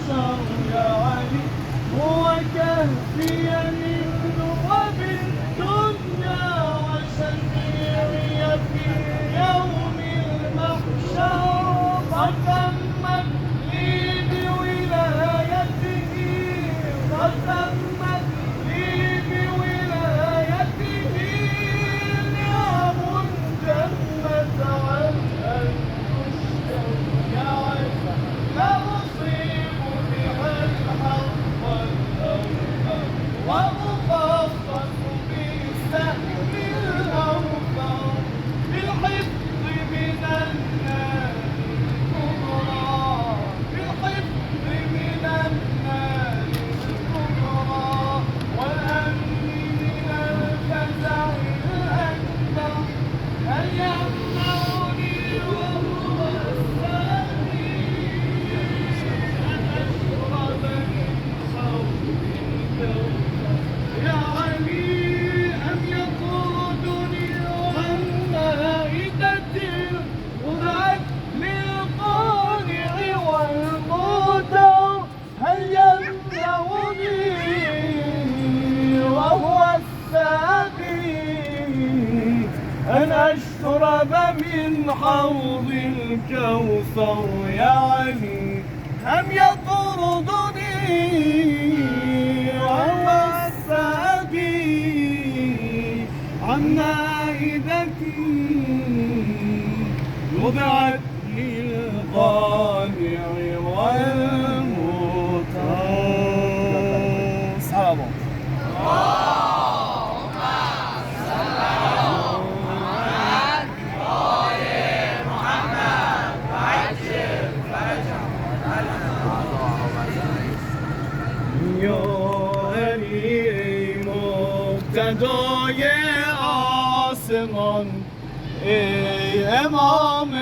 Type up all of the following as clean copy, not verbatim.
المحشر يا علي هو كهفي منه وبالدنيا وشفيعي في يوم المحشر ختمت لي بولايته ختمت لي بولايته نعم جنت عن أن تشكر يا علي لا أصيب بها الحق والأوفى ومخصص بالسهم الأوفر بالحفظ من النار الكبرى بالحفظ من النار الكبرى والأمن من الفزع الأكبر هل يمنعني وهو الثاني أن أشرب من خوف الكوثر يا علي أم يقودني عن مائدة وضعت للقانع والموتر هل يمنعني وهو الساقي أن أشرب من حوض الكوثر يا علي أم يطردني وهو الساقي عن مائدتي وضعت للقانع والموتر صحابه یا علی ای مقتدای آسمان ای امام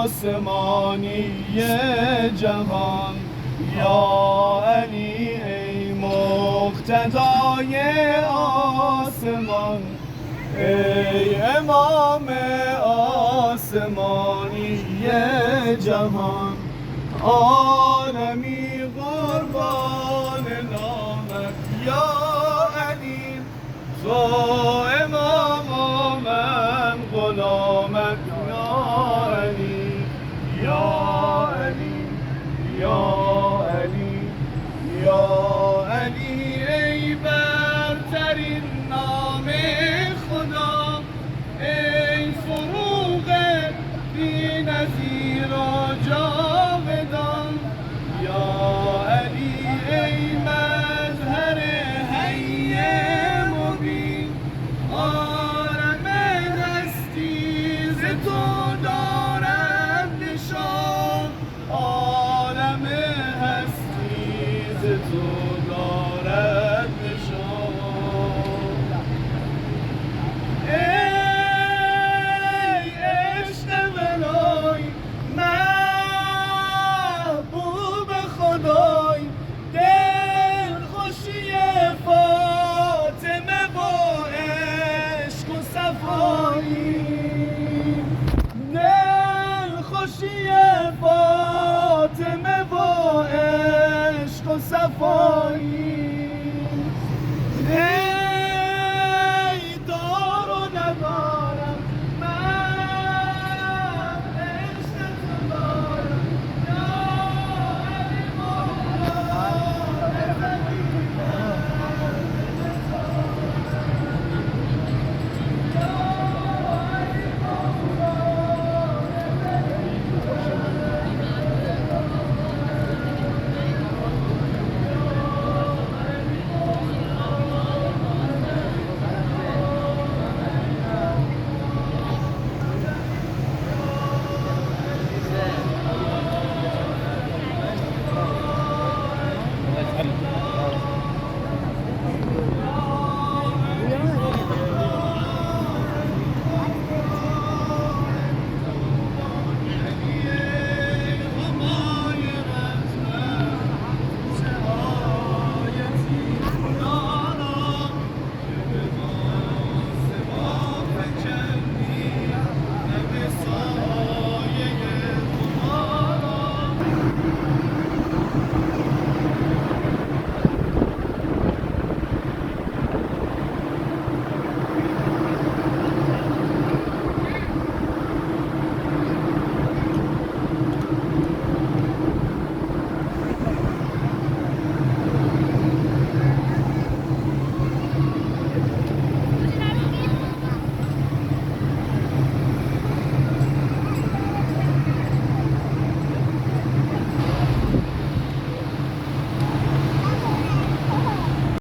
آسمانی جهان یا علی ای مقتدای آسمان ای امام آسمانی جهان عالمی قربان نامت یا علی تو امام و من غلامت یا علی یا علی یا علی یا علی ای برترین نام خدا ای فروغ بی نظیر و جاودان یا علی ای مظهر حی مبین عالم هستی ز تو دارد نشان عالم هستی ز تو دارد نشان ای عشق ولای محبوب خدای دل خوشی فاطمه با عشق و صفایی دل خوشی فاطمه با عشق و صفایی